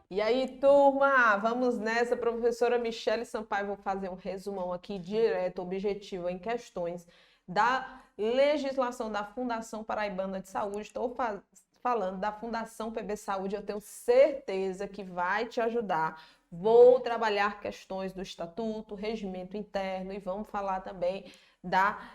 E aí, turma, vamos nessa, professora Michele Sampaio, vou fazer um resumão aqui direto, objetivo em questões da legislação da Fundação Paraibana de Saúde. Estou falando da Fundação PB Saúde, eu tenho certeza que vai te ajudar. Vou trabalhar questões do estatuto, regimento interno e vamos falar também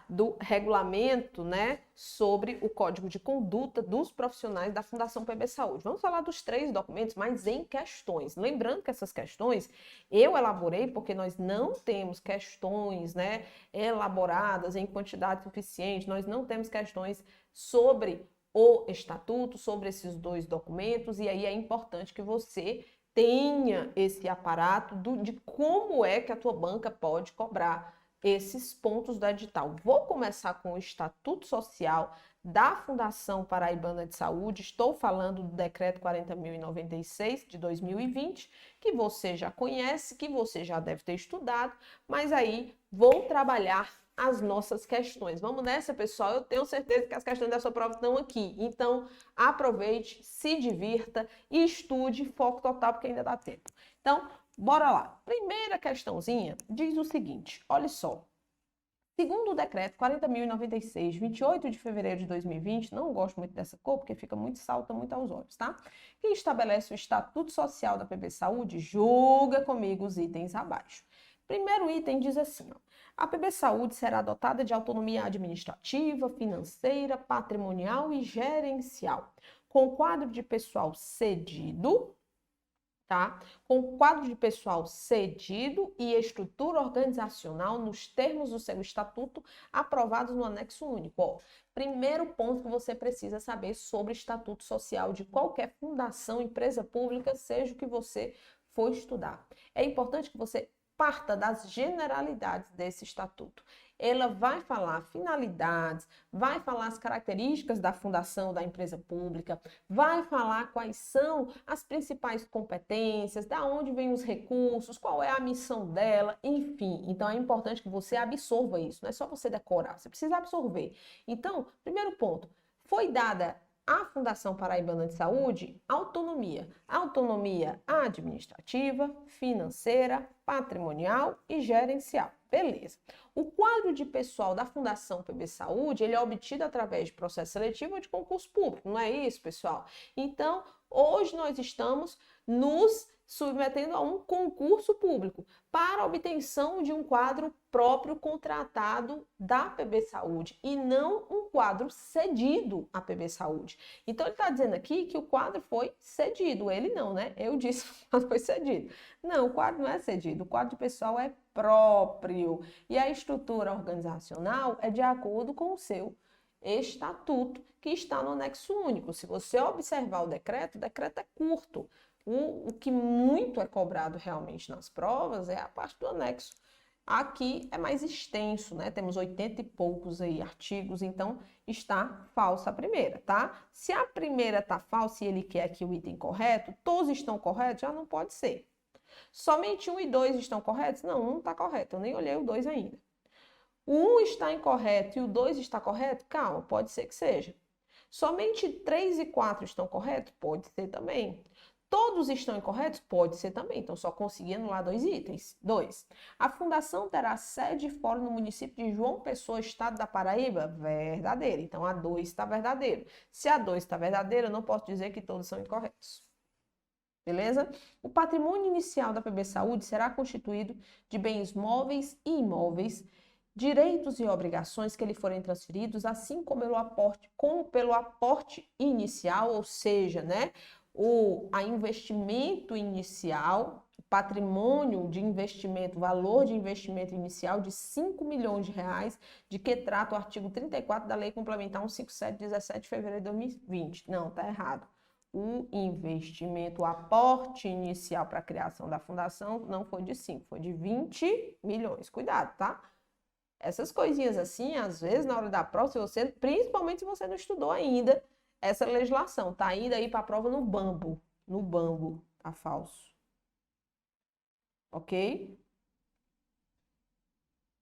do regulamento, né, sobre o código de conduta dos profissionais da Fundação PB Saúde. Vamos falar dos 3 documentos, mas em questões. Lembrando que essas questões eu elaborei porque nós não temos questões, né, elaboradas em quantidade suficiente, nós não temos questões sobre o estatuto, sobre esses 2 documentos, e aí é importante que você tenha esse aparato de como é que a tua banca pode cobrar esses pontos do edital. Vou começar com o Estatuto Social da Fundação Paraibana de Saúde. Estou falando do Decreto 40.096 de 2020, que você já conhece, que você já deve ter estudado, mas aí vou trabalhar as nossas questões. Vamos nessa, pessoal? Eu tenho certeza que as questões da sua prova estão aqui. Então, aproveite, se divirta e estude, foco total, porque ainda dá tempo. Então, bora lá. Primeira questãozinha diz o seguinte, olha só. Segundo o decreto 40.096, 28 de fevereiro de 2020, não gosto muito dessa cor porque fica muito, salta muito aos olhos, tá? Que estabelece o Estatuto Social da PB Saúde, julga comigo os itens abaixo. Primeiro item diz assim, ó, a PB Saúde será dotada de autonomia administrativa, financeira, patrimonial e gerencial, com quadro de pessoal cedido, tá? Com quadro de pessoal cedido e estrutura organizacional nos termos do seu estatuto aprovados no anexo único. Ó, primeiro ponto que você precisa saber sobre estatuto social de qualquer fundação, empresa pública, seja o que você for estudar. É importante que você parta das generalidades desse estatuto. Ela vai falar finalidades, vai falar as características da fundação da empresa pública, vai falar quais são as principais competências, da onde vêm os recursos, qual é a missão dela, enfim. Então é importante que você absorva isso, não é só você decorar, você precisa absorver. Então, primeiro ponto, foi dada à Fundação Paraibana de Saúde autonomia. Autonomia administrativa, financeira, patrimonial e gerencial. Beleza. O quadro de pessoal da Fundação PB Saúde, ele é obtido através de processo seletivo ou de concurso público, não é isso, pessoal? Então, hoje nós estamos nos submetendo a um concurso público para a obtenção de um quadro próprio contratado da PB Saúde e não um quadro cedido à PB Saúde. Então, ele está dizendo aqui que o quadro foi cedido. Ele não, né? Eu disse que o quadro foi cedido. Não, o quadro não é cedido. O quadro de pessoal é próprio. E a estrutura organizacional é de acordo com o seu estatuto, que está no anexo único. Se você observar o decreto é curto. O que muito é cobrado realmente nas provas é a parte do anexo. Aqui é mais extenso, né? Temos 80 e poucos aí artigos, então está falsa a primeira, tá? Se a primeira está falsa e ele quer aqui o item correto, todos estão corretos, já não pode ser. Somente 1 e 2 estão corretos? Não, 1 está correto, eu nem olhei o 2 ainda. O 1 está incorreto e o 2 está correto? Calma, pode ser que seja. Somente 3 e 4 estão corretos? Pode ser também. Todos estão incorretos? Pode ser também. Então, só consegui anular 2 itens. 2. A fundação terá sede e fórum no município de João Pessoa, estado da Paraíba? Verdadeiro. Então, a 2 está verdadeiro. Se a 2 está verdadeira, eu não posso dizer que todos são incorretos. Beleza? O patrimônio inicial da PB Saúde será constituído de bens móveis e imóveis, direitos e obrigações que lhe forem transferidos, assim como pelo aporte inicial, ou seja, né, a investimento inicial, patrimônio de investimento, valor de investimento inicial de 5 milhões de reais, de que trata o artigo 34 da Lei Complementar 157, 17 de fevereiro de 2020. Não, tá errado. O investimento, o aporte inicial para a criação da fundação não foi de 5, foi de 20 milhões. Cuidado, tá? Essas coisinhas assim, às vezes, na hora da prova, principalmente se você não estudou ainda essa legislação, tá indo aí para a prova no bambo, tá falso. Ok?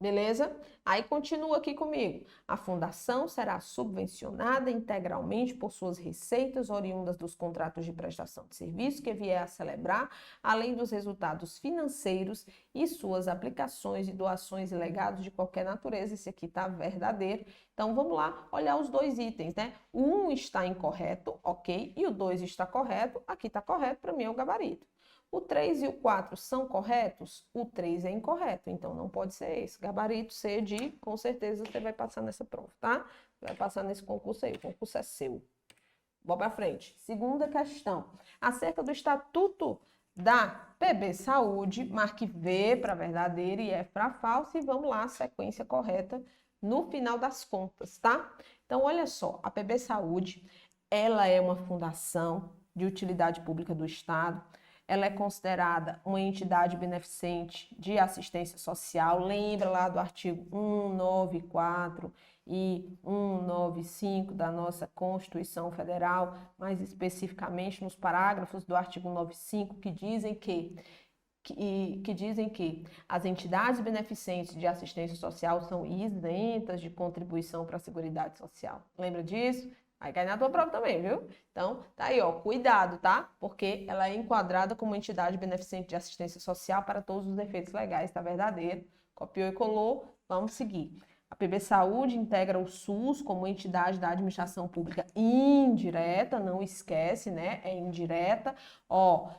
Beleza? Aí continua aqui comigo. A fundação será subvencionada integralmente por suas receitas oriundas dos contratos de prestação de serviço que vier a celebrar, além dos resultados financeiros e suas aplicações e doações e legados de qualquer natureza. Esse aqui está verdadeiro. Então vamos lá olhar os dois itens, né? O 1 está incorreto, ok? E o 2 está correto. Aqui está correto, para mim é o gabarito. O 3 e o 4 são corretos? O 3 é incorreto, então não pode ser esse. Gabarito C de, com certeza, você vai passar nessa prova, tá? Vai passar nesse concurso aí, o concurso é seu. Vamos para frente. Segunda questão. Acerca do estatuto da PB Saúde, marque V para verdadeiro e F para falso e vamos lá, sequência correta no final das contas, tá? Então, olha só, a PB Saúde, ela é uma fundação de utilidade pública do Estado. Ela é considerada uma entidade beneficente de assistência social. Lembra lá do artigo 194 e 195 da nossa Constituição Federal, mais especificamente nos parágrafos do artigo 95, que dizem que as entidades beneficentes de assistência social são isentas de contribuição para a Seguridade Social. Lembra disso? Vai cair na tua prova também, viu? Então, tá aí, ó, cuidado, tá? Porque ela é enquadrada como entidade beneficente de assistência social para todos os efeitos legais, tá verdadeiro? Copiou e colou, vamos seguir. A PB Saúde integra o SUS como entidade da administração pública indireta, não esquece, né? É indireta. Ó,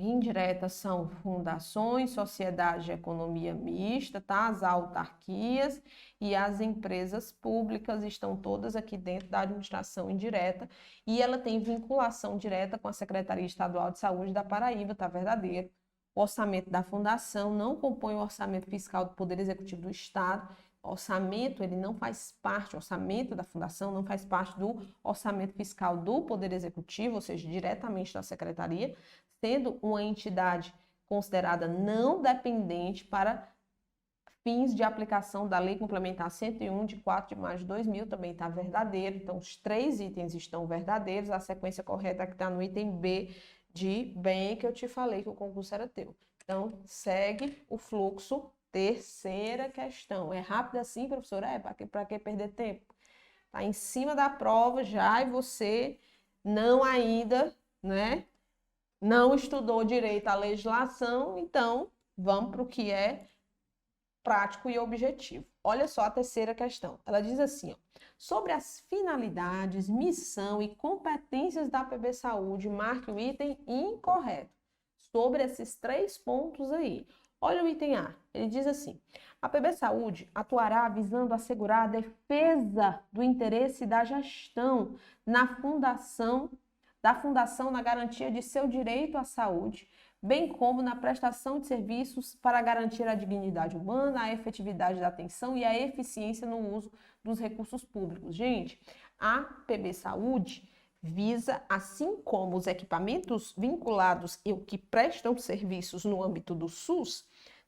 indiretas são fundações, sociedade de economia mista, tá? As autarquias e as empresas públicas estão todas aqui dentro da administração indireta e ela tem vinculação direta com a Secretaria Estadual de Saúde da Paraíba, tá verdadeiro? O orçamento da fundação não compõe o orçamento fiscal do Poder Executivo do Estado. O orçamento, ele não faz parte, o orçamento da fundação não faz parte do orçamento fiscal do Poder Executivo, ou seja, diretamente da Secretaria, sendo uma entidade considerada não dependente para fins de aplicação da Lei Complementar 101, de 4 de maio de 2000, também está verdadeiro. Então, os 3 itens estão verdadeiros. A sequência correta que está no item B de bem que eu te falei que o concurso era teu. Então, segue o fluxo. Terceira questão. É rápido assim, professora? É, para que perder tempo? Está em cima da prova já e você não ainda, né? Não estudou direito a legislação, então vamos para o que é prático e objetivo. Olha só a terceira questão. Ela diz assim, ó, sobre as finalidades, missão e competências da PB Saúde, marque o item incorreto. Sobre esses 3 pontos aí. Olha o item A. Ele diz assim, a PB Saúde atuará visando assegurar a defesa do interesse da gestão da fundação na garantia de seu direito à saúde, bem como na prestação de serviços para garantir a dignidade humana, a efetividade da atenção e a eficiência no uso dos recursos públicos. Gente, a PB Saúde visa, assim como os equipamentos vinculados e o que prestam serviços no âmbito do SUS,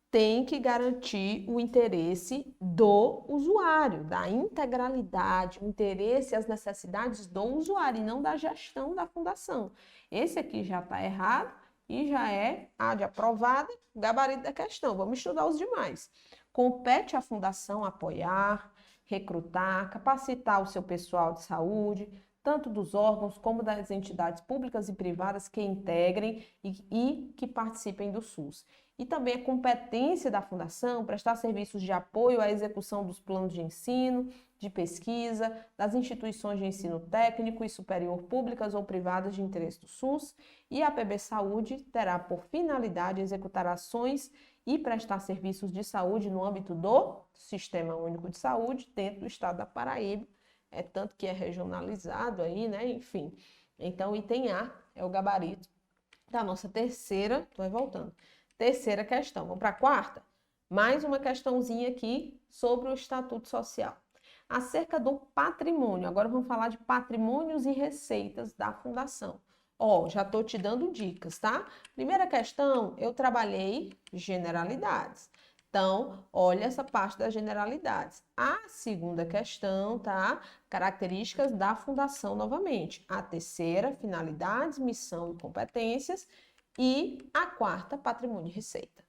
tem que garantir o interesse do usuário, da integralidade, o interesse e as necessidades do usuário e não da gestão da fundação. Esse aqui já está errado e já é a de aprovada, gabarito da questão. Vamos estudar os demais. Compete à fundação apoiar, recrutar, capacitar o seu pessoal de saúde, tanto dos órgãos como das entidades públicas e privadas que integrem e que participem do SUS. E também a competência da fundação prestar serviços de apoio à execução dos planos de ensino, de pesquisa, das instituições de ensino técnico e superior públicas ou privadas de interesse do SUS, e a PB Saúde terá por finalidade executar ações e prestar serviços de saúde no âmbito do Sistema Único de Saúde dentro do estado da Paraíba, tanto que é regionalizado aí, né? Enfim. Então, item A é o gabarito da nossa terceira questão. Vamos para a quarta? Mais uma questãozinha aqui sobre o Estatuto Social. Acerca do patrimônio, agora vamos falar de patrimônios e receitas da Fundação. Já estou te dando dicas, tá? Primeira questão, eu trabalhei generalidades. Então, olha essa parte das generalidades. A segunda questão, tá? Características da Fundação novamente. A terceira, finalidades, missão e competências. E a quarta, patrimônio e receita.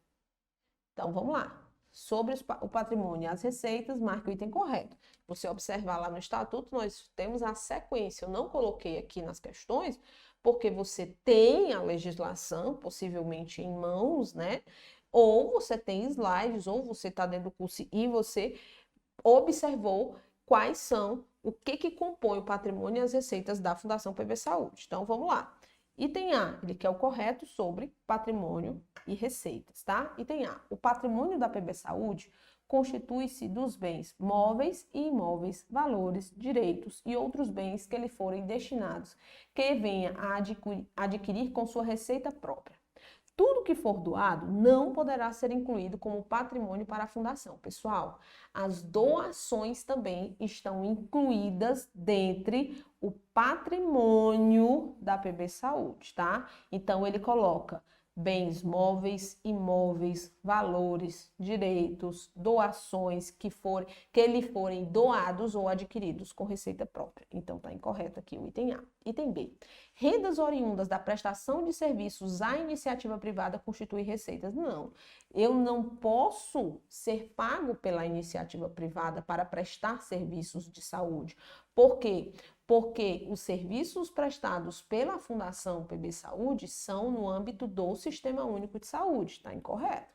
Então, vamos lá. Sobre o patrimônio e as receitas, marque o item correto. Você observar lá no Estatuto, nós temos a sequência. Eu não coloquei aqui nas questões, porque você tem a legislação, possivelmente em mãos, né? Ou você tem slides, ou você está dentro do curso e você observou quais são, o que compõe o patrimônio e as receitas da Fundação PB Saúde. Então, vamos lá. Item A, ele quer o correto sobre patrimônio e receitas, tá? Item A, o patrimônio da PB Saúde constitui-se dos bens móveis e imóveis, valores, direitos e outros bens que lhe forem destinados, que venha a adquirir com sua receita própria. Tudo que for doado não poderá ser incluído como patrimônio para a fundação. Pessoal, as doações também estão incluídas dentre o patrimônio da PB Saúde, tá? Então, ele coloca bens móveis, imóveis, valores, direitos, doações que lhe forem doados ou adquiridos com receita própria. Então, está incorreto aqui o item A. Item B. Rendas oriundas da prestação de serviços à iniciativa privada constituem receitas. Não, eu não posso ser pago pela iniciativa privada para prestar serviços de saúde. Por quê? Porque os serviços prestados pela Fundação PB Saúde são no âmbito do Sistema Único de Saúde, está incorreto.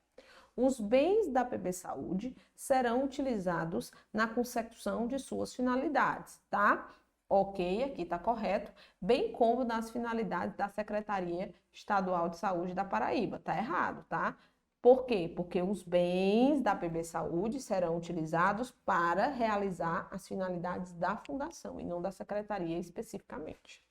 Os bens da PB Saúde serão utilizados na consecução de suas finalidades, tá? Ok, aqui está correto, bem como nas finalidades da Secretaria Estadual de Saúde da Paraíba. Tá errado, tá? Por quê? Porque os bens da PB Saúde serão utilizados para realizar as finalidades da Fundação e não da Secretaria especificamente.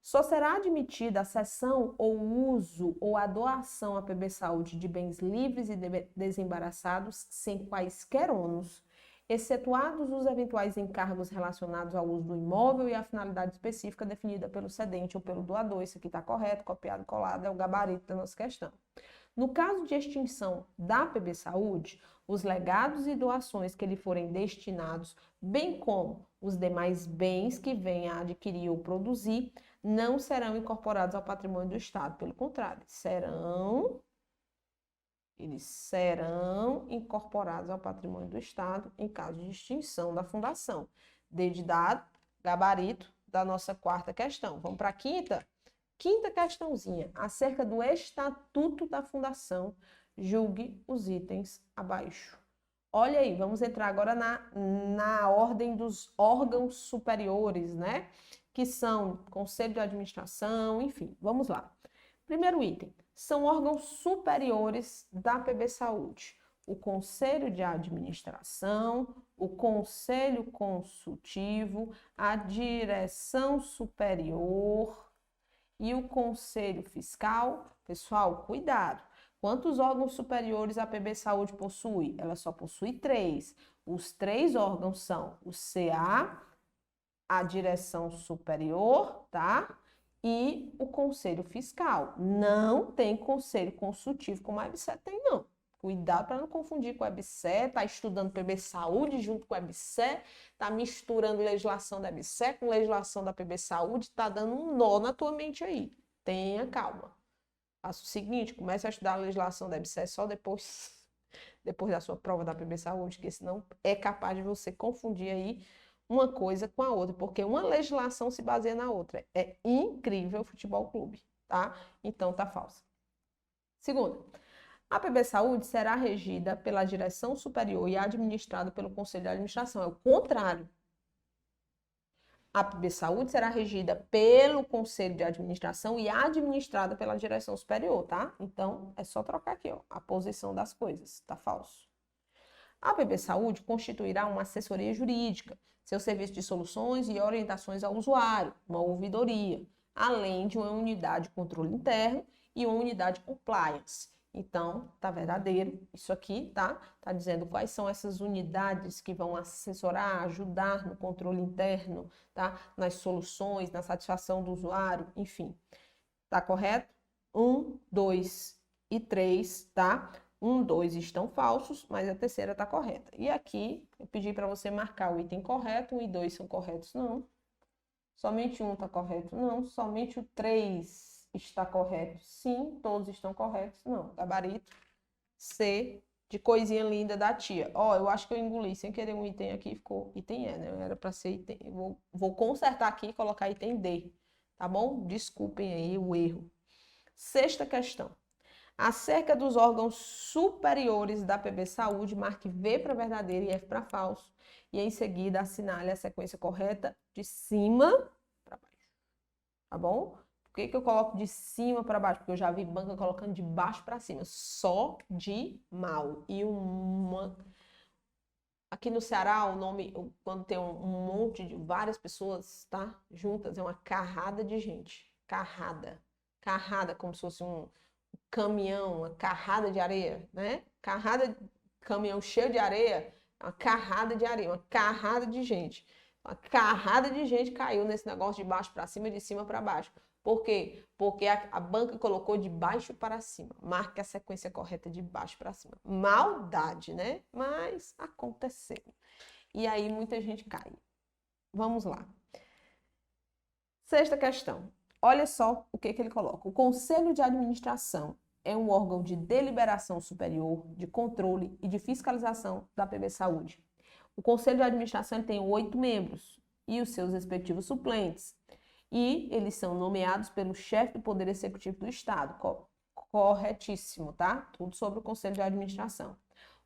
Só será admitida a cessão ou uso ou a doação à PB Saúde de bens livres e desembaraçados sem quaisquer ônus, excetuados os eventuais encargos relacionados ao uso do imóvel e à finalidade específica definida pelo cedente ou pelo doador. Isso aqui está correto, copiado e colado, é o gabarito da nossa questão. No caso de extinção da PB Saúde, os legados e doações que lhe forem destinados, bem como os demais bens que venha a adquirir ou produzir, não serão incorporados ao patrimônio do Estado. Pelo contrário, eles serão incorporados ao patrimônio do Estado em caso de extinção da fundação. Dedidado, gabarito da nossa quarta questão. Vamos para a quinta? Quinta questãozinha, acerca do Estatuto da Fundação, julgue os itens abaixo. Olha aí, vamos entrar agora na ordem dos órgãos superiores, né? Que são Conselho de Administração, enfim, vamos lá. Primeiro item, são órgãos superiores da PB Saúde. O Conselho de Administração, o Conselho Consultivo, a Direção Superior e o Conselho Fiscal. Pessoal, cuidado. Quantos órgãos superiores a PB Saúde possui? Ela só possui 3. Os 3 órgãos são o CA, a Direção Superior, tá? E o Conselho Fiscal. Não tem Conselho Consultivo como a EBSER tem, não. Cuidado para não confundir com a EBSER, tá estudando PB Saúde junto com a EBSER, tá misturando legislação da EBSER com legislação da PB Saúde, tá dando um nó na tua mente aí. Tenha calma. Faça o seguinte, comece a estudar a legislação da EBSER só depois da sua prova da PB Saúde, que senão é capaz de você confundir aí uma coisa com a outra, porque uma legislação se baseia na outra. É incrível o futebol clube, tá? Então tá falso. Segunda, A PB Saúde será regida pela direção superior e administrada pelo Conselho de Administração. É o contrário. A PB Saúde será regida pelo Conselho de Administração e administrada pela direção superior, tá? Então, é só trocar aqui, ó, a posição das coisas, tá falso. A PB Saúde constituirá uma assessoria jurídica, seu serviço de soluções e orientações ao usuário, uma ouvidoria, além de uma unidade de controle interno e uma unidade de compliance. Então, tá verdadeiro isso aqui, tá? Tá dizendo quais são essas unidades que vão assessorar, ajudar no controle interno, tá? Nas soluções, na satisfação do usuário, enfim. Tá correto? 1, 2 e 3, tá? 1, 2 estão falsos, mas a terceira está correta. E aqui, eu pedi para você marcar o item correto, 1 e 2 são corretos, não. Somente 1 está correto, não. Somente o 3 está correto, sim. Todos estão corretos, não. Gabarito C, de coisinha linda da tia. Ó, eu acho que eu engoli sem querer um item aqui, ficou item E, né? Era para ser item... Vou consertar aqui e colocar item D, tá bom? Desculpem aí o erro. Sexta questão. Acerca dos órgãos superiores da PB Saúde, marque V para verdadeiro e F para falso. E em seguida assinale a sequência correta de cima para baixo. Tá bom? Por que eu coloco de cima para baixo? Porque eu já vi banca colocando de baixo para cima. Só de mal. E uma... Aqui no Ceará, o nome, quando tem um monte de várias pessoas, tá? Juntas, é uma carrada de gente. Carrada. Carrada, como se fosse um caminhão, uma carrada de areia, né? Caminhão cheio de areia, uma carrada de areia, uma carrada de gente. Uma carrada de gente caiu nesse negócio de baixo para cima e de cima para baixo. Por quê? Porque a banca colocou de baixo para cima. Marque a sequência correta de baixo para cima. Maldade, né? Mas aconteceu. E aí muita gente cai. Vamos lá. Sexta questão. Olha só o que ele coloca. O Conselho de Administração é um órgão de deliberação superior, de controle e de fiscalização da PB Saúde. O Conselho de Administração tem 8 membros e os seus respectivos suplentes. E eles são nomeados pelo chefe do Poder Executivo do Estado. Corretíssimo, tá? Tudo sobre o Conselho de Administração.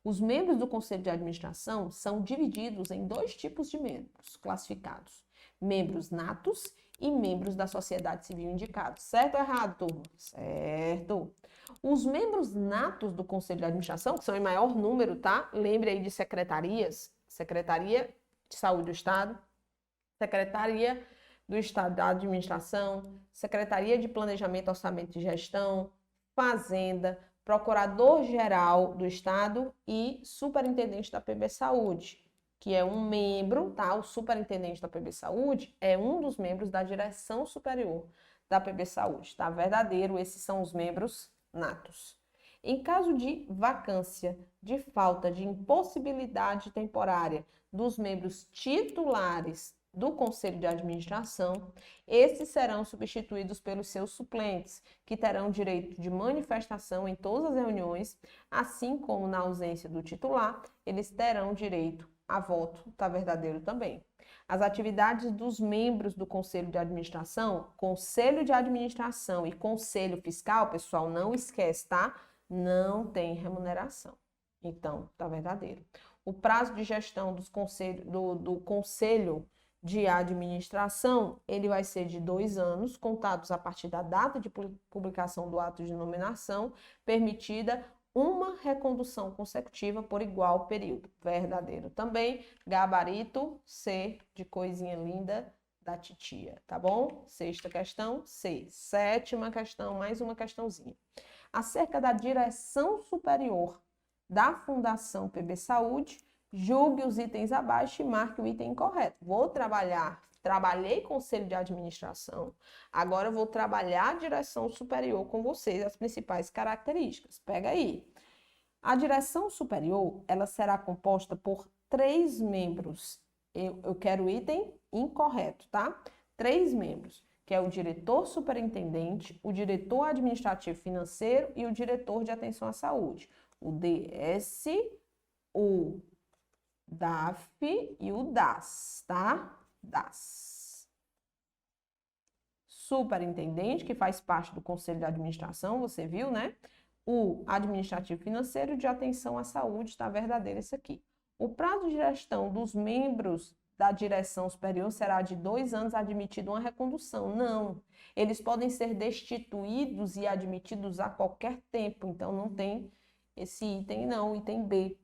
Os membros do Conselho de Administração são divididos em 2 tipos de membros classificados. Membros natos e membros da sociedade civil indicados. Certo ou errado, turma? Certo. Os membros natos do Conselho de Administração, que são em maior número, tá? Lembre aí de secretarias. Secretaria de Saúde do Estado, Secretaria do Estado da Administração, Secretaria de Planejamento, Orçamento e Gestão, Fazenda, Procurador-Geral do Estado e Superintendente da PB Saúde, que é um membro, tá? O superintendente da PB Saúde é um dos membros da direção superior da PB Saúde, tá? Verdadeiro, esses são os membros natos. Em caso de vacância, de falta de impossibilidade temporária dos membros titulares do Conselho de Administração, esses serão substituídos pelos seus suplentes, que terão direito de manifestação em todas as reuniões, assim como na ausência do titular, eles terão direito a voto, tá verdadeiro também. As atividades dos membros do Conselho de Administração, Conselho de Administração e Conselho Fiscal, pessoal, não esquece, tá? Não tem remuneração. Então, tá verdadeiro. O prazo de gestão do Conselho de Administração, ele vai ser de 2 anos, contados a partir da data de publicação do ato de nomeação, permitida uma recondução consecutiva por igual período. Verdadeiro também. Gabarito C, de coisinha linda da titia, tá bom? Sexta questão, C. Sétima questão, mais uma questãozinha. Acerca da direção superior da Fundação PB Saúde, julgue os itens abaixo e marque o item incorreto. Trabalhei Conselho de Administração, agora vou trabalhar a direção superior com vocês, as principais características. Pega aí. A direção superior, ela será composta por 3 membros. Eu quero o item incorreto, tá? 3 membros, que é o diretor superintendente, o diretor administrativo financeiro e o diretor de atenção à saúde. O DS, o DAF e o DAS, tá? DAS. Superintendente, que faz parte do Conselho de Administração, você viu, né? o administrativo financeiro de atenção à saúde, está verdadeiro isso aqui. O prazo de gestão dos membros da direção superior será de 2 anos, admitida uma recondução. Não, eles podem ser destituídos e admitidos a qualquer tempo, então não tem esse item não, item B,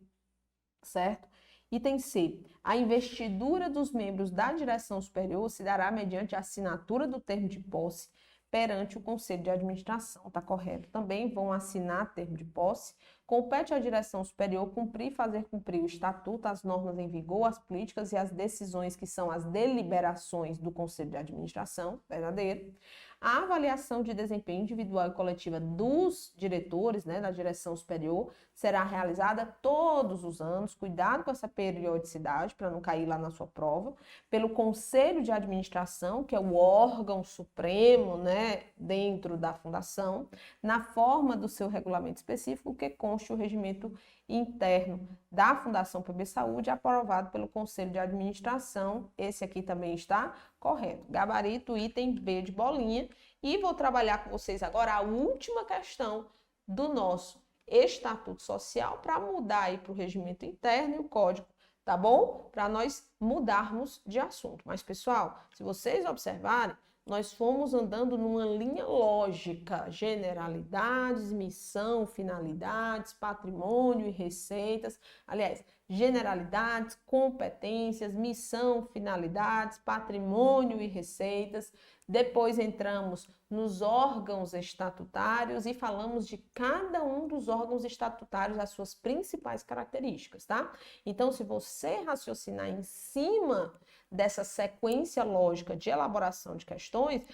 certo? Item C, a investidura dos membros da direção superior se dará mediante a assinatura do termo de posse perante o Conselho de Administração, tá correto? Também vão assinar termo de posse. Compete à direção superior cumprir e fazer cumprir o estatuto, as normas em vigor, as políticas e as decisões que são as deliberações do Conselho de Administração, verdadeiro. A avaliação de desempenho individual e coletiva dos diretores, né, da direção superior, será realizada todos os anos, cuidado com essa periodicidade para não cair lá na sua prova, pelo Conselho de Administração, que é o órgão supremo, né, dentro da fundação, na forma do seu regulamento específico, que conste o regimento interno da Fundação PB Saúde, aprovado pelo Conselho de Administração. Esse aqui também está correto. Gabarito, item B de bolinha. E vou trabalhar com vocês agora a última questão do nosso Estatuto Social para mudar aí para o regimento interno e o código, tá bom? Para nós mudarmos de assunto. Mas, pessoal, se vocês observarem, nós fomos andando numa linha lógica, generalidades, missão, finalidades, patrimônio e receitas. Aliás, generalidades, competências, missão, finalidades, patrimônio e receitas. Depois entramos nos órgãos estatutários e falamos de cada um dos órgãos estatutários, as suas principais características, tá? Então, se você raciocinar em cima dessa sequência lógica de elaboração de questões,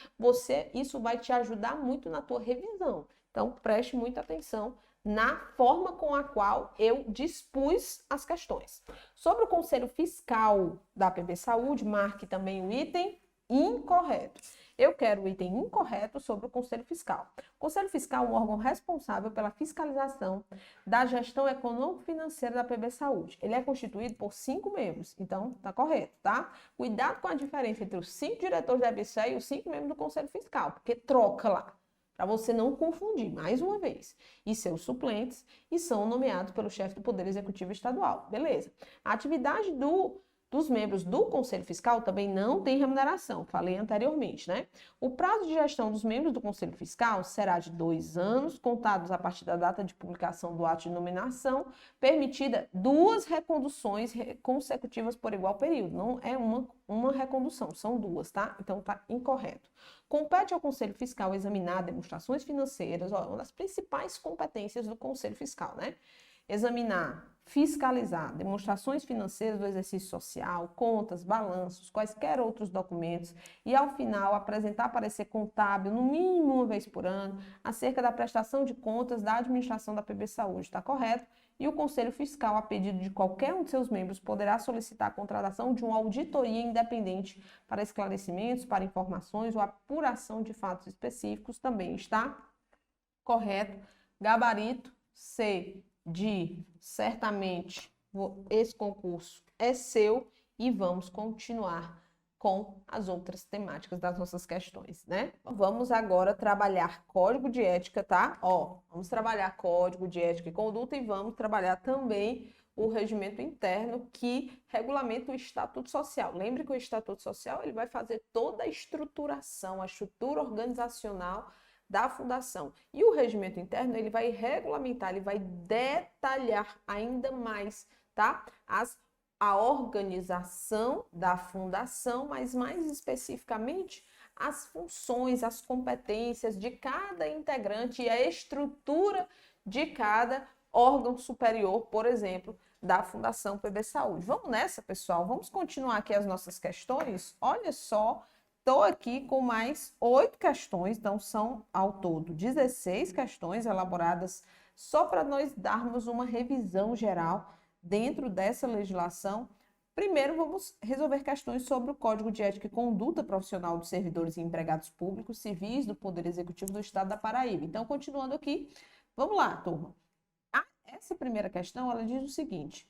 isso vai te ajudar muito na tua revisão. Então, preste muita atenção na forma com a qual eu dispus as questões. Sobre o Conselho Fiscal da PB Saúde, marque também o item incorreto. Eu quero o item incorreto sobre o Conselho Fiscal. O Conselho Fiscal é um órgão responsável pela fiscalização da gestão econômico-financeira da PB Saúde. Ele é constituído por 5 membros, então tá correto, tá? Cuidado com a diferença entre os 5 diretores da EBSE e os 5 membros do Conselho Fiscal, porque troca lá, para você não confundir, mais uma vez. E seus suplentes, e são nomeados pelo chefe do Poder Executivo Estadual. Beleza. A atividade dos membros do Conselho Fiscal também não tem remuneração, falei anteriormente, né? O prazo de gestão dos membros do Conselho Fiscal será de 2 anos, contados a partir da data de publicação do ato de nominação, permitida 2 reconduções consecutivas por igual período. Não é uma recondução, são 2, tá? Então tá incorreto. Compete ao Conselho Fiscal examinar demonstrações financeiras, ó, uma das principais competências do Conselho Fiscal, né? Examinar, fiscalizar demonstrações financeiras do exercício social, contas, balanços, quaisquer outros documentos e, ao final, apresentar parecer contábil, no mínimo uma vez por ano, acerca da prestação de contas da administração da PB Saúde. Está correto? E o Conselho Fiscal, a pedido de qualquer um de seus membros, poderá solicitar a contratação de uma auditoria independente para esclarecimentos, para informações ou apuração de fatos específicos. Também está correto. Gabarito C de certamente esse concurso é seu e vamos continuar com as outras temáticas das nossas questões, né? Vamos agora trabalhar código de ética, tá? Ó, vamos trabalhar código de ética e conduta e vamos trabalhar também o regimento interno que regulamenta o Estatuto Social. Lembre que o Estatuto Social ele vai fazer toda a estruturação, a estrutura organizacional da fundação. E o regimento interno, ele vai regulamentar, ele vai detalhar ainda mais, tá? A organização da fundação, mas mais especificamente as funções, as competências de cada integrante e a estrutura de cada órgão superior, por exemplo, da Fundação PB Saúde. Vamos nessa, pessoal? Vamos continuar aqui as nossas questões? Olha só, estou aqui com mais 8 questões, então são ao todo 16 questões elaboradas só para nós darmos uma revisão geral dentro dessa legislação. Primeiro, vamos resolver questões sobre o Código de Ética e Conduta Profissional dos Servidores e Empregados Públicos Civis do Poder Executivo do Estado da Paraíba. Então, continuando aqui, vamos lá, turma. Essa primeira questão, ela diz o seguinte: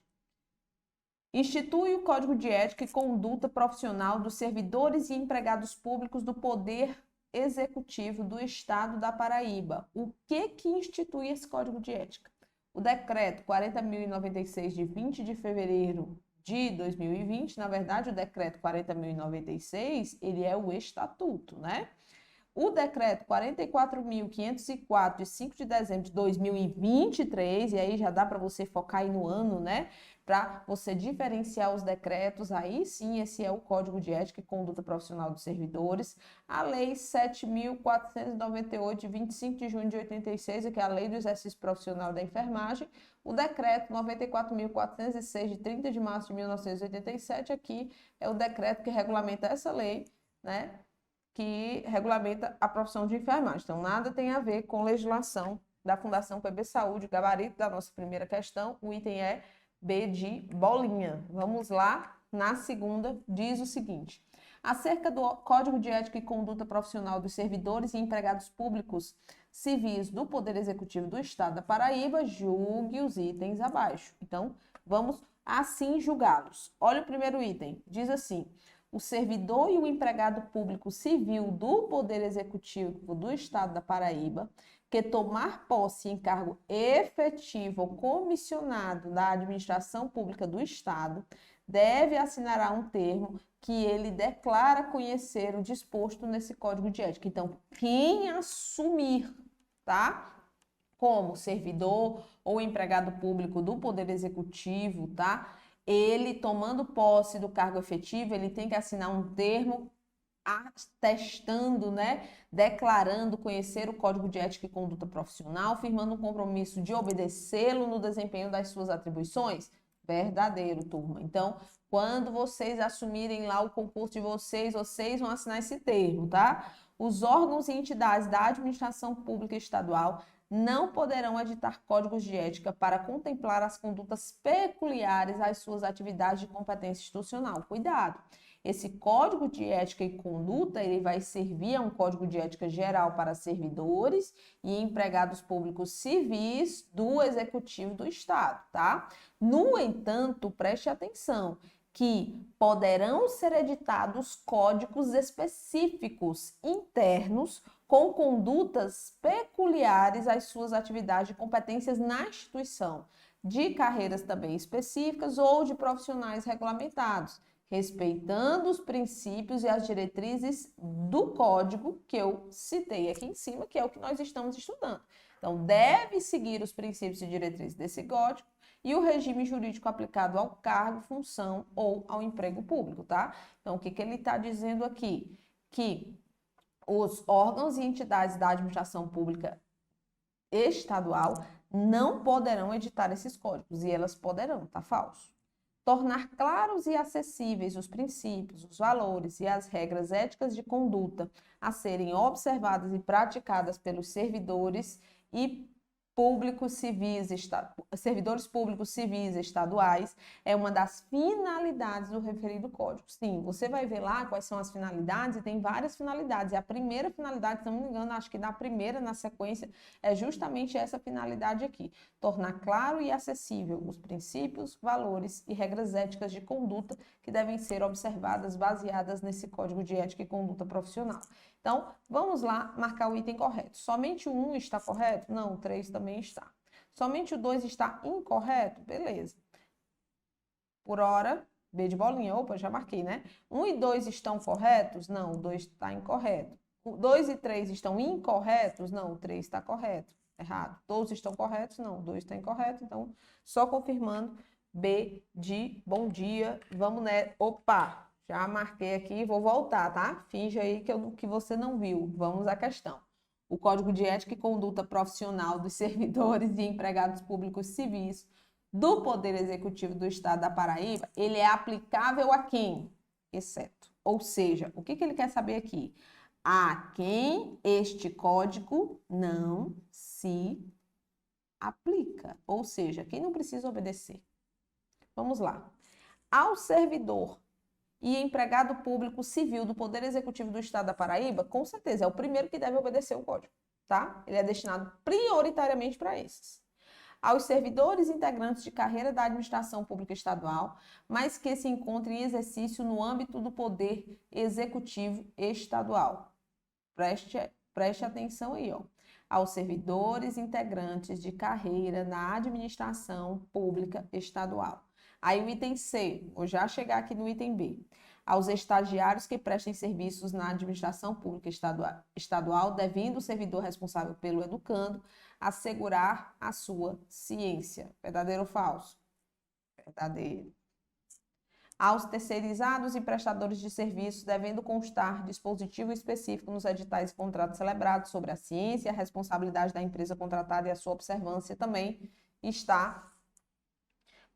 institui o Código de Ética e Conduta Profissional dos Servidores e Empregados Públicos do Poder Executivo do Estado da Paraíba. O que institui esse Código de Ética? O Decreto 40.096, de 20 de fevereiro de 2020, na verdade, o Decreto 40.096, ele é o Estatuto, né? O Decreto 44.504, de 5 de dezembro de 2023, e aí já dá para você focar aí no ano, né? Para você diferenciar os decretos, aí sim, esse é o Código de Ética e Conduta Profissional dos Servidores. A Lei 7.498, de 25 de junho de 86, que é a Lei do Exercício Profissional da Enfermagem. O Decreto 94.406, de 30 de março de 1987, aqui é o decreto que regulamenta essa lei, né? Que regulamenta a profissão de enfermagem. Então, nada tem a ver com legislação da Fundação PB Saúde, gabarito da nossa primeira questão, o item é B de bolinha. Vamos lá, na segunda, diz o seguinte: acerca do Código de Ética e Conduta Profissional dos Servidores e Empregados Públicos Civis do Poder Executivo do Estado da Paraíba, julgue os itens abaixo. Então, vamos assim julgá-los. Olha o primeiro item, diz assim: o servidor e o empregado público civil do Poder Executivo do Estado da Paraíba, que tomar posse em cargo efetivo ou comissionado da administração pública do Estado, deve assinar um termo que ele declara conhecer o disposto nesse Código de Ética. Então, quem assumir, tá? Como servidor ou empregado público do Poder Executivo, tá? Ele, tomando posse do cargo efetivo, ele tem que assinar um termo atestando, né, declarando conhecer o Código de Ética e Conduta Profissional, firmando um compromisso de obedecê-lo no desempenho das suas atribuições. Verdadeiro, turma. Então, quando vocês assumirem lá o concurso de vocês vão assinar esse termo, tá? Os órgãos e entidades da administração pública estadual não poderão editar códigos de ética para contemplar as condutas peculiares às suas atividades de competência institucional. Cuidado! Esse código de ética e conduta, ele vai servir a um código de ética geral para servidores e empregados públicos civis do Executivo do Estado, tá? No entanto, preste atenção que poderão ser editados códigos específicos internos com condutas peculiares às suas atividades de competências na instituição, de carreiras também específicas ou de profissionais regulamentados, respeitando os princípios e as diretrizes do código que eu citei aqui em cima, que é o que nós estamos estudando. Então, deve seguir os princípios e diretrizes desse código e o regime jurídico aplicado ao cargo, função ou ao emprego público, tá? Então, o que ele está dizendo aqui? Que os órgãos e entidades da administração pública estadual não poderão editar esses códigos, e elas poderão, tá falso. Tornar claros e acessíveis os princípios, os valores e as regras éticas de conduta a serem observadas e praticadas pelos servidores e servidores públicos civis estaduais é uma das finalidades do referido código. Sim, você vai ver lá quais são as finalidades, e tem várias finalidades. E a primeira finalidade, se não me engano, acho que na sequência, é justamente essa finalidade aqui: tornar claro e acessível os princípios, valores e regras éticas de conduta que devem ser observadas baseadas nesse Código de Ética e Conduta Profissional. Então, vamos lá marcar o item correto. Somente o 1 está correto? Não, o 3 também está. Somente o 2 está incorreto? Beleza. Por hora, B de bolinha. Opa, já marquei, né? 1 e 2 estão corretos? Não, o 2 está incorreto. O 2 e 3 estão incorretos? Não, o 3 está correto. Errado. Todos estão corretos? Não, o 2 está incorreto. Então, só confirmando, B de bom dia. Vamos, né? Opa! Já marquei aqui, vou voltar, tá? Finja aí que você não viu. Vamos à questão. O Código de Ética e Conduta Profissional dos Servidores e Empregados Públicos Civis do Poder Executivo do Estado da Paraíba, ele é aplicável a quem? Exceto. Ou seja, o que ele quer saber aqui? A quem este código não se aplica. Ou seja, quem não precisa obedecer. Vamos lá. Ao servidor e empregado público civil do Poder Executivo do Estado da Paraíba, com certeza, é o primeiro que deve obedecer o código, tá? Ele é destinado prioritariamente para esses. Aos servidores integrantes de carreira da administração pública estadual, mas que se encontrem em exercício no âmbito do Poder Executivo Estadual. Preste atenção aí, ó. Aos servidores integrantes de carreira na administração pública estadual. Aí o item C, vou já chegar aqui no item B. Aos estagiários que prestem serviços na administração pública estadual, devendo o servidor responsável pelo educando assegurar a sua ciência. Verdadeiro ou falso? Verdadeiro. Aos terceirizados e prestadores de serviços, devendo constar dispositivo específico nos editais e contratos celebrados sobre a ciência e a responsabilidade da empresa contratada e a sua observância também está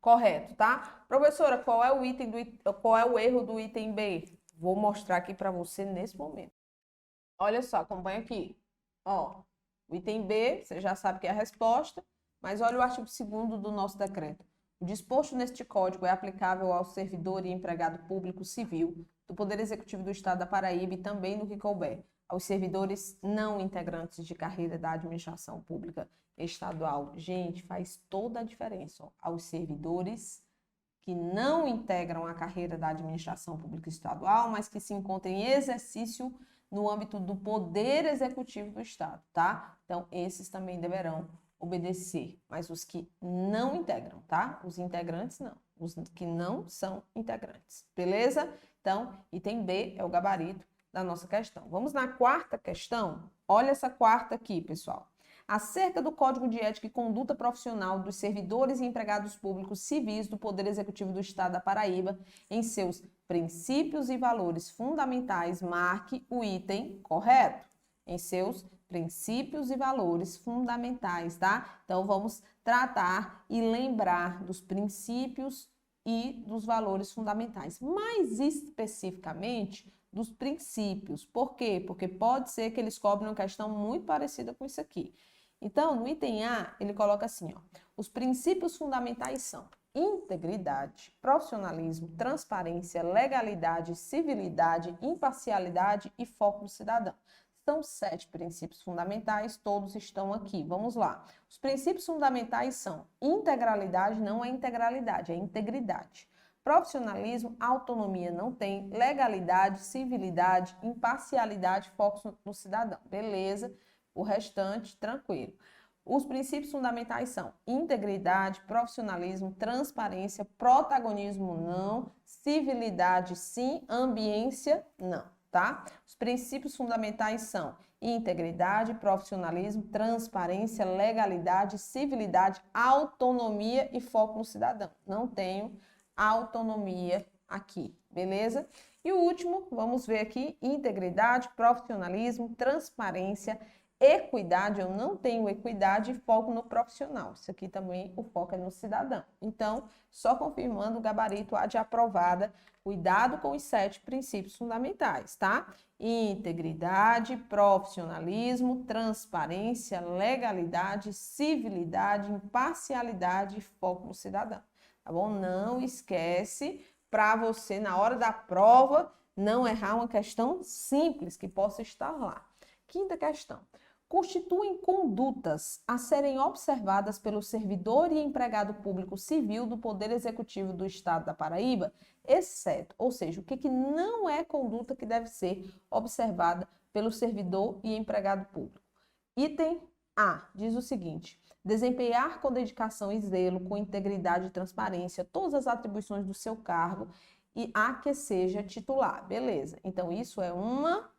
correto, tá? Professora, qual é o erro do item B? Vou mostrar aqui para você nesse momento. Olha só, acompanha aqui. Ó, o item B, você já sabe que é a resposta, mas olha o artigo 2º do nosso decreto. O disposto neste Código é aplicável ao servidor e empregado público civil do Poder Executivo do Estado da Paraíba e também no que couber, aos servidores não integrantes de carreira da administração pública estadual. Gente, faz toda a diferença, ó, aos servidores que não integram a carreira da administração pública estadual, mas que se encontram em exercício no âmbito do Poder Executivo do Estado, tá? Então, esses também deverão obedecer, mas os que não integram, tá? Os integrantes não, os que não são integrantes, beleza? Então, item B é o gabarito da nossa questão. Vamos na quarta questão? Olha essa quarta aqui, pessoal. Acerca do Código de Ética e Conduta Profissional dos servidores e empregados públicos civis do Poder Executivo do Estado da Paraíba, em seus princípios e valores fundamentais, marque o item correto. Em seus princípios e valores fundamentais, tá? Então, vamos tratar e lembrar dos princípios e dos valores fundamentais. Mais especificamente, dos princípios. Por quê? Porque pode ser que eles cobrem uma questão muito parecida com isso aqui. Então, no item A, ele coloca assim, ó. Os princípios fundamentais são integridade, profissionalismo, transparência, legalidade, civilidade, imparcialidade e foco no cidadão. São 7 princípios fundamentais, todos estão aqui. Vamos lá. Os princípios fundamentais são integralidade, não é integralidade, é integridade. Profissionalismo, autonomia não tem, legalidade, civilidade, imparcialidade, foco no cidadão. Beleza, o restante, tranquilo. Os princípios fundamentais são integridade, profissionalismo, transparência, protagonismo não, civilidade sim, ambiência não. Tá? Os princípios fundamentais são integridade, profissionalismo, transparência, legalidade, civilidade, autonomia e foco no cidadão. Não tenho autonomia aqui, beleza? E o último, vamos ver aqui, integridade, profissionalismo, transparência, equidade, eu não tenho equidade e foco no profissional. Isso aqui também, o foco é no cidadão. Então, só confirmando o gabarito A de aprovada, cuidado com os 7 princípios fundamentais, tá? Integridade, profissionalismo, transparência, legalidade, civilidade, imparcialidade e foco no cidadão, tá bom? Não esquece para você, na hora da prova, não errar uma questão simples que possa estar lá. Quinta questão. Constituem condutas a serem observadas pelo servidor e empregado público civil do Poder Executivo do Estado da Paraíba, exceto, ou seja, o que não é conduta que deve ser observada pelo servidor e empregado público. Item A diz o seguinte: desempenhar com dedicação e zelo, com integridade e transparência, todas as atribuições do seu cargo e a que seja titular. Beleza, então isso é uma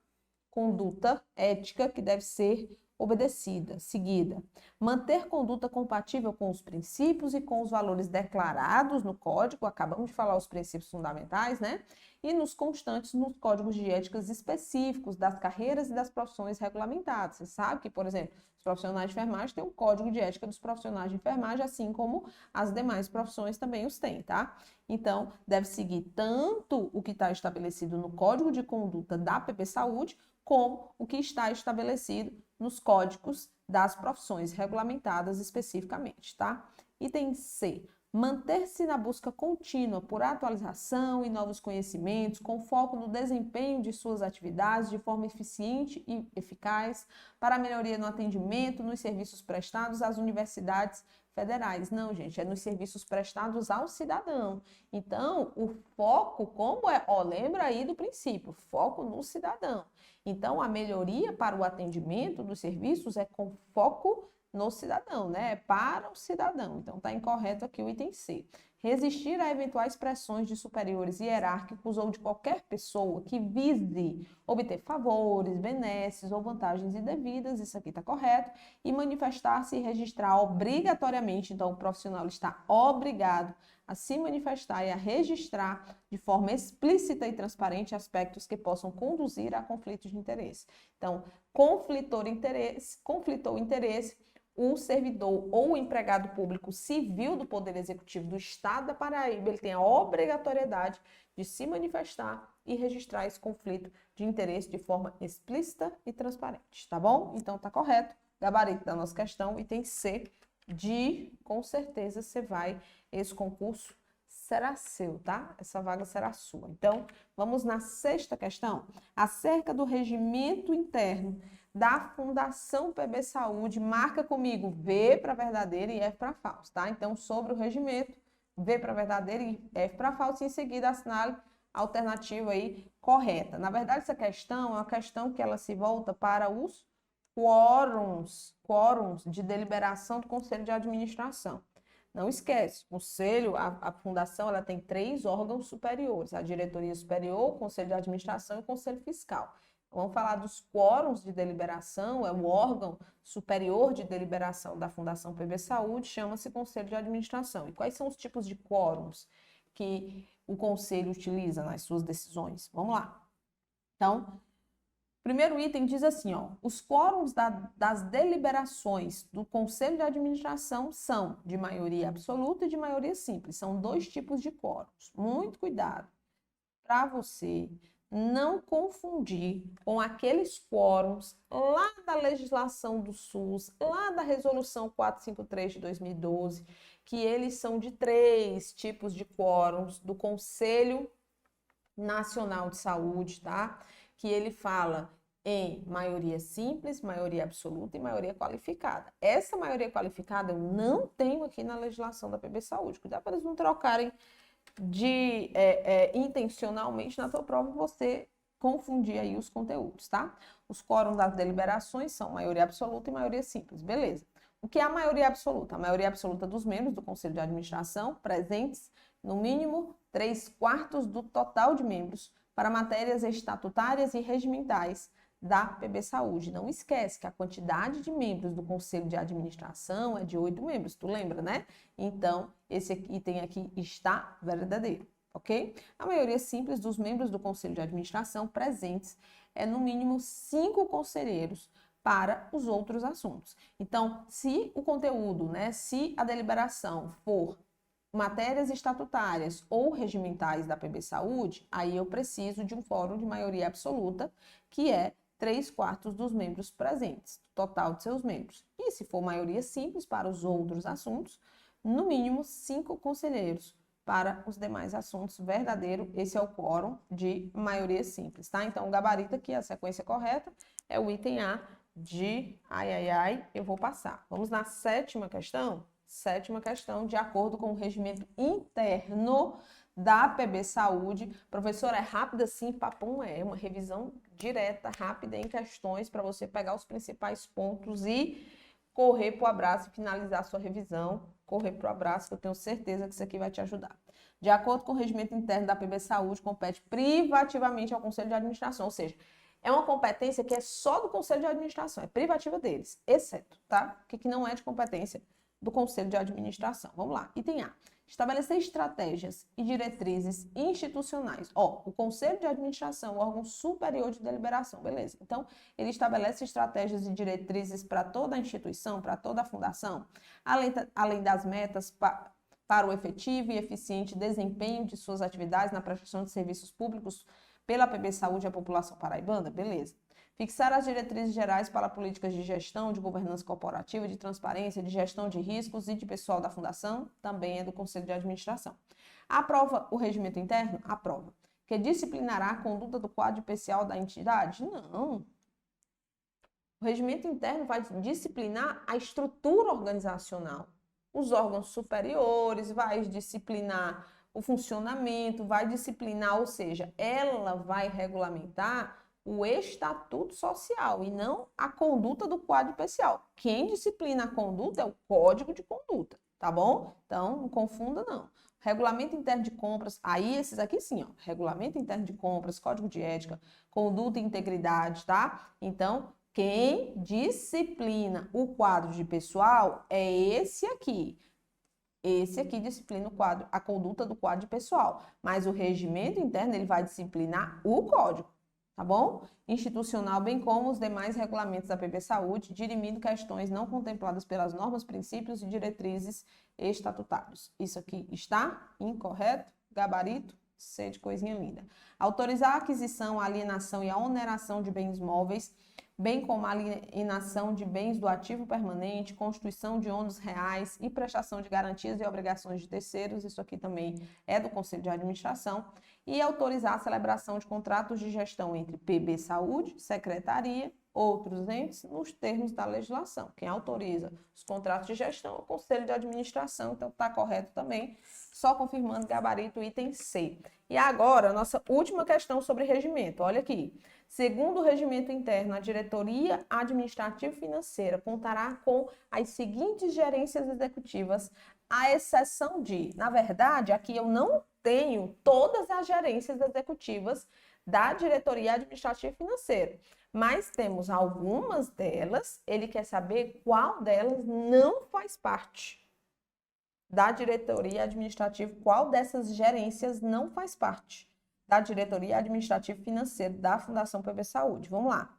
conduta ética que deve ser obedecida, seguida. Manter conduta compatível com os princípios e com os valores declarados no Código, acabamos de falar os princípios fundamentais, né? E nos constantes nos códigos de éticas específicos das carreiras e das profissões regulamentadas. Você sabe que, por exemplo, os profissionais de enfermagem têm um código de ética dos profissionais de enfermagem, assim como as demais profissões também os têm, tá? Então, deve seguir tanto o que está estabelecido no Código de Conduta da PP Saúde, como o que está estabelecido nos códigos das profissões regulamentadas especificamente, tá? Item C. Manter-se na busca contínua por atualização e novos conhecimentos, com foco no desempenho de suas atividades de forma eficiente e eficaz, para a melhoria no atendimento, nos serviços prestados às universidades federais. Não, gente, é nos serviços prestados ao cidadão. Então, o foco, como é, ó, lembra aí do princípio, foco no cidadão. Então, a melhoria para o atendimento dos serviços é com foco no cidadão, né? É para o cidadão. Então, está incorreto aqui o item C. Resistir a eventuais pressões de superiores hierárquicos ou de qualquer pessoa que vise obter favores, benesses ou vantagens indevidas, isso aqui está correto, e manifestar-se e registrar obrigatoriamente, então o profissional está obrigado a se manifestar e a registrar de forma explícita e transparente aspectos que possam conduzir a conflitos de interesse. Então, conflitou interesse, o servidor ou o empregado público civil do Poder Executivo do Estado da Paraíba, ele tem a obrigatoriedade de se manifestar e registrar esse conflito de interesse de forma explícita e transparente, tá bom? Então, tá correto. Gabarito da nossa questão, item C, com certeza você vai, esse concurso será seu, tá? Essa vaga será sua. Então, vamos na sexta questão, acerca do regimento interno da Fundação PB Saúde, marca comigo V para verdadeiro e F para falso, tá? Então, sobre o regimento, V para verdadeiro e F para falso, e em seguida assinale a alternativa aí correta. Na verdade, essa questão é uma questão que ela se volta para os quórums de deliberação do Conselho de Administração. Não esquece, o conselho, a fundação, ela tem 3 órgãos superiores, a diretoria superior, o conselho de administração e o conselho fiscal. Vamos falar dos quórums de deliberação, é o órgão superior de deliberação da Fundação PB Saúde, chama-se conselho de administração. E quais são os tipos de quórums que o conselho utiliza nas suas decisões? Vamos lá. Então, primeiro item diz assim, ó, os quórums das deliberações do Conselho de Administração são de maioria absoluta e de maioria simples. São 2 tipos de quórums. Muito cuidado para você não confundir com aqueles quórums lá da legislação do SUS, lá da Resolução 453 de 2012, que eles são de 3 tipos de quórums do Conselho Nacional de Saúde, tá? Que ele fala em maioria simples, maioria absoluta e maioria qualificada. Essa maioria qualificada eu não tenho aqui na legislação da PB Saúde. Cuidado para eles não trocarem intencionalmente na tua prova você confundir aí os conteúdos, tá? Os quórums das deliberações são maioria absoluta e maioria simples, beleza. O que é a maioria absoluta? A maioria absoluta dos membros do Conselho de Administração presentes, no mínimo 3/4 do total de membros para matérias estatutárias e regimentais da PB Saúde. Não esquece que a quantidade de membros do Conselho de Administração é de 8 membros, tu lembra, né? Então, esse item aqui está verdadeiro, ok? A maioria simples dos membros do Conselho de Administração presentes é no mínimo 5 conselheiros para os outros assuntos. Então, se o conteúdo, né, se a deliberação for matérias estatutárias ou regimentais da PB Saúde, aí eu preciso de um quórum de maioria absoluta, que é 3/4 dos membros presentes, total de seus membros. E se for maioria simples para os outros assuntos, no mínimo 5 conselheiros para os demais assuntos, verdadeiro, esse é o quórum de maioria simples, tá? Então, o gabarito aqui, a sequência correta, é o item A de eu vou passar. Vamos na sétima questão? Sétima questão, de acordo com o regimento interno da PB Saúde. Professora, é rápida sim, papum, é uma revisão direta, rápida em questões para você pegar os principais pontos e correr para o abraço e finalizar a sua revisão. Correr para o abraço, que eu tenho certeza que isso aqui vai te ajudar. De acordo com o regimento interno da PB Saúde, compete privativamente ao Conselho de Administração, ou seja, é uma competência que é só do Conselho de Administração, é privativa deles, exceto, tá? O que não é de competência do Conselho de Administração. Vamos lá, item A. Estabelecer estratégias e diretrizes institucionais. Ó, o Conselho de Administração, o órgão superior de deliberação, beleza. Então, ele estabelece estratégias e diretrizes para toda a instituição, para toda a fundação, além das metas para o efetivo e eficiente desempenho de suas atividades na prestação de serviços públicos pela PB Saúde à população paraibana, beleza. Fixar as diretrizes gerais para políticas de gestão, de governança corporativa, de transparência, de gestão de riscos e de pessoal da fundação, também é do Conselho de Administração. Aprova o regimento interno? Aprova. Que disciplinará a conduta do quadro especial da entidade? Não. O regimento interno vai disciplinar a estrutura organizacional os órgãos superiores, vai disciplinar o funcionamento, vai disciplinar, ou seja, ela vai regulamentar o estatuto social e não a conduta do quadro especial. Quem disciplina a conduta é o Código de Conduta, tá bom? Então, não confunda não. Regulamento interno de compras, aí esses aqui sim, ó, regulamento interno de compras, código de ética, conduta e integridade, tá? Então, quem disciplina o quadro de pessoal é esse aqui. Esse aqui disciplina o quadro, a conduta do quadro de pessoal, mas o regimento interno ele vai disciplinar o código, tá bom? Institucional, bem como os demais regulamentos da PB Saúde, dirimindo questões não contempladas pelas normas, princípios e diretrizes estatutários. Isso aqui está incorreto? Gabarito? C de coisinha linda. Autorizar a aquisição, a alienação e a oneração de bens móveis, bem como a alienação de bens do ativo permanente, constituição de ônus reais e prestação de garantias e obrigações de terceiros, isso aqui também é do Conselho de Administração, e autorizar a celebração de contratos de gestão entre PB Saúde, Secretaria, outros entes, nos termos da legislação. Quem autoriza os contratos de gestão é o Conselho de Administração, então está correto também, só confirmando gabarito item C. E agora, a nossa última questão sobre regimento, olha aqui. Segundo o regimento interno, a diretoria administrativa e financeira contará com as seguintes gerências executivas, à exceção de, na verdade, aqui eu não tenho todas as gerências executivas da diretoria administrativa e financeira, mas temos algumas delas, ele quer saber qual delas não faz parte da diretoria administrativa, qual dessas gerências não faz parte da diretoria administrativa e financeira da Fundação PB Saúde. Vamos lá.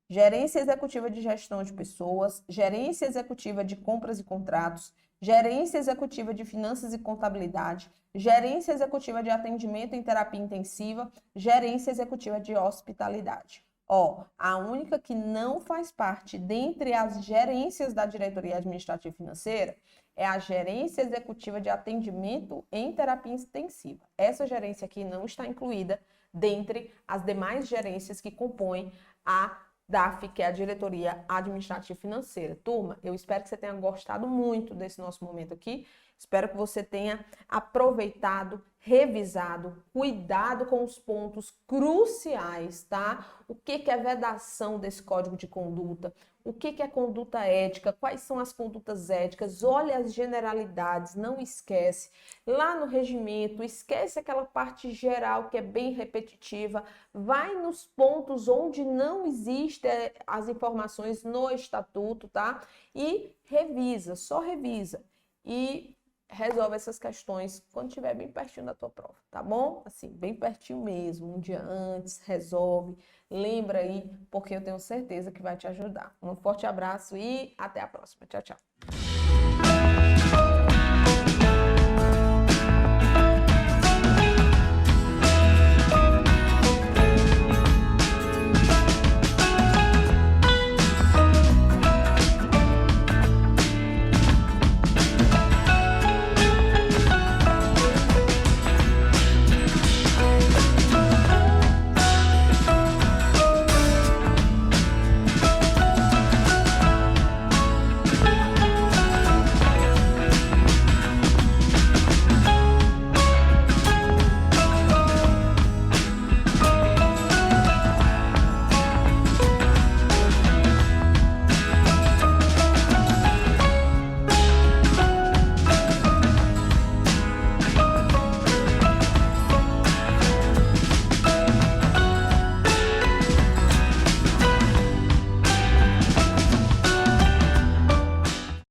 Gerência executiva de gestão de pessoas, gerência executiva de compras e contratos, gerência executiva de finanças e contabilidade, gerência executiva de atendimento em terapia intensiva, gerência executiva de hospitalidade. Ó, a única que não faz parte dentre as gerências da diretoria administrativa e financeira é a gerência executiva de atendimento em terapia intensiva. Essa gerência aqui não está incluída dentre as demais gerências que compõem a DAF, que é a Diretoria Administrativa e Financeira. Turma, eu espero que você tenha gostado muito desse nosso momento aqui. Espero que você tenha aproveitado, revisado, cuidado com os pontos cruciais, tá? O que é vedação desse código de conduta? O que é conduta ética? Quais são as condutas éticas? Olha as generalidades, não esquece. Lá no regimento, esquece aquela parte geral que é bem repetitiva. Vai nos pontos onde não existem as informações no estatuto, tá? E revisa, só revisa. E resolve essas questões quando estiver bem pertinho da tua prova, tá bom? Assim, bem pertinho mesmo, um dia antes, resolve. Lembra aí, porque eu tenho certeza que vai te ajudar. Um forte abraço e até a próxima. Tchau, tchau.